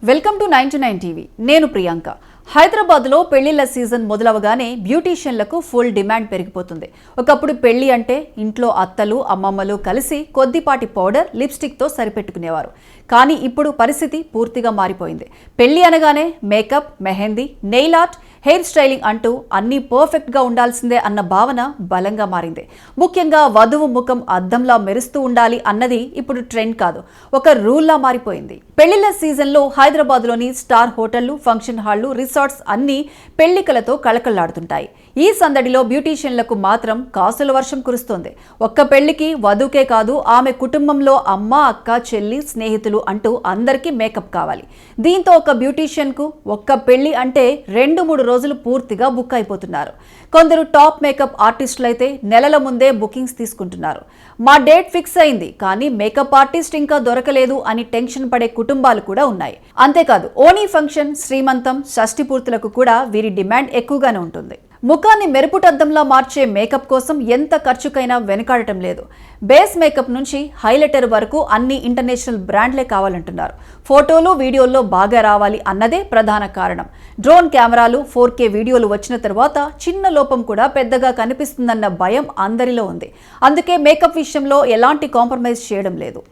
Welcome to 99 TV. నేను ప్రియాంక. హైదరాబాద్లో పెళ్లిళ్ల season మొదలవగానే బ్యూటీషియన్లకు full demand పెరిగిపోతుంది. ఒకప్పుడు పెళ్లి అంటే ఇంట్లో అత్తలు అమ్మమ్మలు కలిసి కొద్దిపాటి పౌడర్ లిప్స్టిక్తో సరిపెట్టుకునేవారు. కానీ ఇప్పుడు పరిస్థితి పూర్తిగా మారిపోయింది. పెళ్లి అనగానే makeup, mehndi, nail art, hair styling అంటూ అన్నీ పర్ఫెక్ట్గా ఉండాల్సిందే అన్న భావన బలంగా మారింది. ముఖ్యంగా వధువు ముఖం అద్దంలా మెరుస్తూ ఉండాలి అన్నది ఇప్పుడు ట్రెండ్ కాదు, ఒక రూల్లా మారిపోయింది. పెళ్లిళ్ల సీజన్లో హైదరాబాద్లోని స్టార్ హోటళ్లు, ఫంక్షన్ హాళ్లు, రిసార్ట్స్ అన్నీ పెళ్లికలతో కళకళలాడుతుంటాయి. ఈ సందడిలో బ్యూటీషియన్లకు మాత్రం కాసుల వర్షం కురుస్తోంది. ఒక్క పెళ్లికి వధువుకే కాదు, ఆమె కుటుంబంలో అమ్మ, అక్క, చెల్లి, స్నేహితులు అంటూ అందరికీ మేకప్ కావాలి. దీంతో ఒక బ్యూటీషియన్కు ఒక్క పెళ్లి అంటే 2-3 రోజులు పూర్తిగా బుక్ అయిపోతున్నారు. కొందరు టాప్ మేకప్ ఆర్టిస్టులైతే నెలల ముందే బుకింగ్స్ తీసుకుంటున్నారు. మా డేట్ ఫిక్స్ అయింది కానీ మేకప్ ఆర్టిస్ట్ ఇంకా దొరకలేదు అని టెన్షన్ పడే కుటుంబాలు కూడా ఉన్నాయి. అంతేకాదు ఓణీ ఫంక్షన్, శ్రీమంతం, షష్ఠి పూర్తులకు కూడా వీరి డిమాండ్ ఎక్కువగానే ఉంటుంది. ముఖాన్ని మెరుపుటద్దంలా మార్చే మేకప్ కోసం ఎంత ఖర్చుకైనా వెనుకాడటం లేదు. బేస్ మేకప్ నుంచి హైలైటర్ వరకు అన్ని ఇంటర్నేషనల్ బ్రాండ్లే కావాలంటున్నారు. ఫోటోలు, వీడియోల్లో బాగా రావాలి అన్నదే ప్రధాన కారణం. డ్రోన్ కెమెరాలు, 4K వీడియోలు వచ్చిన తర్వాత చిన్న లోపం కూడా పెద్దగా కనిపిస్తుందన్న భయం అందరిలో ఉంది. అందుకే మేకప్ విషయంలో ఎలాంటి కాంప్రమైజ్ చేయడం లేదు.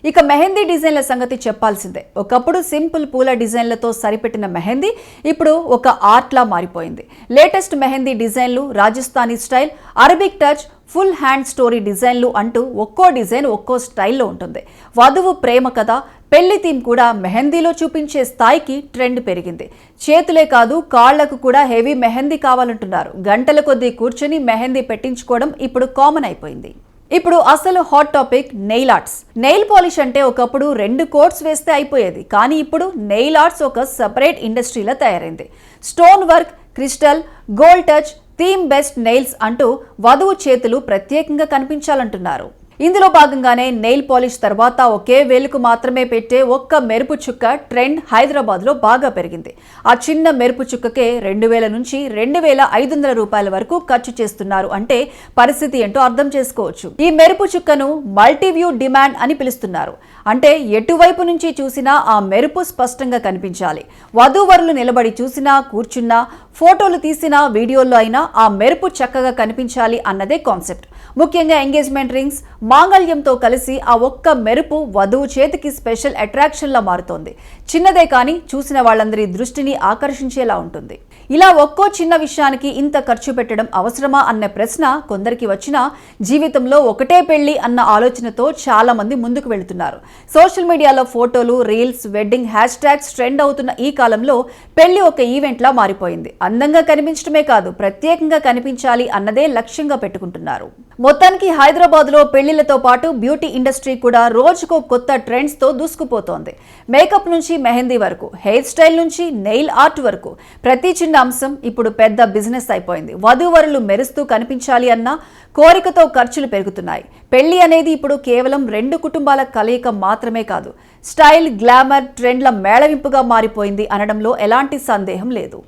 ఇక మెహందీ డిజైన్ల సంగతి చెప్పాల్సిందే. ఒకప్పుడు సింపుల్ పూల డిజైన్లతో సరిపెట్టిన మెహందీ ఇప్పుడు ఒక ఆర్ట్లా మారిపోయింది. లేటెస్ట్ మెహందీ డిజైన్లు, Rajasthani style, Arabic touch, full hand story డిజైన్లు అంటూ ఒక్కో డిజైన్ ఒక్కో స్టైల్లో ఉంటుంది. వధువు ప్రేమ కథ, పెళ్లి థీమ్ కూడా మెహందీలో చూపించే స్థాయికి ట్రెండ్ పెరిగింది. చేతులే కాదు కాళ్లకు కూడా హెవీ మెహందీ కావాలంటున్నారు. గంటల కొద్దీ కూర్చొని మెహందీ పెట్టించుకోవడం ఇప్పుడు కామన్ అయిపోయింది. ఇప్పుడు అసలు hot topic nail arts. Nail polish అంటే ఒకప్పుడు 2 కోట్స్ వేస్తే అయిపోయేది. కానీ ఇప్పుడు నెయిల్ ఆర్ట్స్ ఒక సెపరేట్ ఇండస్ట్రీలా తయారైంది. Stone work, crystal, gold touch, theme best nails అంటూ వధువు చేతులు ప్రత్యేకంగా కనిపించాలంటున్నారు. ఇందులో భాగంగానే నెయిల్ పాలిష్ తర్వాత ఒకే వేలుకు మాత్రమే పెట్టే ఒక్క మెరుపు చుక్క ట్రెండ్ హైదరాబాద్లో బాగా పెరిగింది. ఆ చిన్న మెరుపు చుక్కకే 2000 నుంచి 2500 రూపాయల వరకు ఖర్చు చేస్తున్నారు అంటే పరిస్థితి ఏంటో అర్థం చేసుకోవచ్చు. ఈ మెరుపు చుక్కను మల్టీవ్యూ డిమాండ్ అని పిలుస్తున్నారు. అంటే ఎటువైపు నుంచి చూసినా ఆ మెరుపు స్పష్టంగా కనిపించాలి. వధూవరులు నిలబడి చూసినా, కూర్చున్నా, ఫోటోలు తీసినా, వీడియోల్లో అయినా ఆ మెరుపు చక్కగా కనిపించాలి అన్నదే కాన్సెప్ట్. ముఖ్యంగా ఎంగేజ్మెంట్ రింగ్స్, మాంగళ్యంతో కలిసి ఆ ఒక్క మెరుపు వధువు చేతికి స్పెషల్ అట్రాక్షన్లా మారుతోంది. చిన్నదే కానీ చూసిన వాళ్ళందరి దృష్టిని ఆకర్షించేలా ఉంటుంది. ఇలా ఒక్కో చిన్న విషయానికి ఇంత ఖర్చు పెట్టడం అవసరమా అన్న ప్రశ్న కొందరికి వచ్చినా జీవితంలో ఒకటే పెళ్లి అన్న ఆలోచనతో చాలా మంది ముందుకు వెళుతున్నారు. సోషల్ మీడియాలో ఫోటోలు, reels, wedding hash tags trend అవుతున్న ఈ కాలంలో పెళ్లి ఒక ఈవెంట్లా మారిపోయింది. అందంగా కనిపించడమే కాదు, ప్రత్యేకంగా కనిపించాలి అన్నదే లక్ష్యంగా పెట్టుకుంటున్నారు. మొత్తానికి హైదరాబాద్లో పెళ్లిళ్లతో పాటు బ్యూటీ ఇండస్ట్రీ కూడా రోజుకో కొత్త ట్రెండ్స్తో దూసుకుపోతోంది. మేకప్ నుంచి మెహందీ వరకు, హెయిర్ స్టైల్ నుంచి నెయిల్ ఆర్ట్ వరకు ప్రతి చిన్న అంశం ఇప్పుడు పెద్ద బిజినెస్ అయిపోయింది. వధూవరులు మెరుస్తూ కనిపించాలి అన్న కోరికతో ఖర్చులు పెరుగుతున్నాయి. పెళ్లి అనేది ఇప్పుడు కేవలం 2 కుటుంబాల కలయిక మాత్రమే కాదు, స్టైల్, గ్లామర్, ట్రెండ్ల మేళవింపుగా మారిపోయింది అనడంలో ఎలాంటి సందేహం లేదు.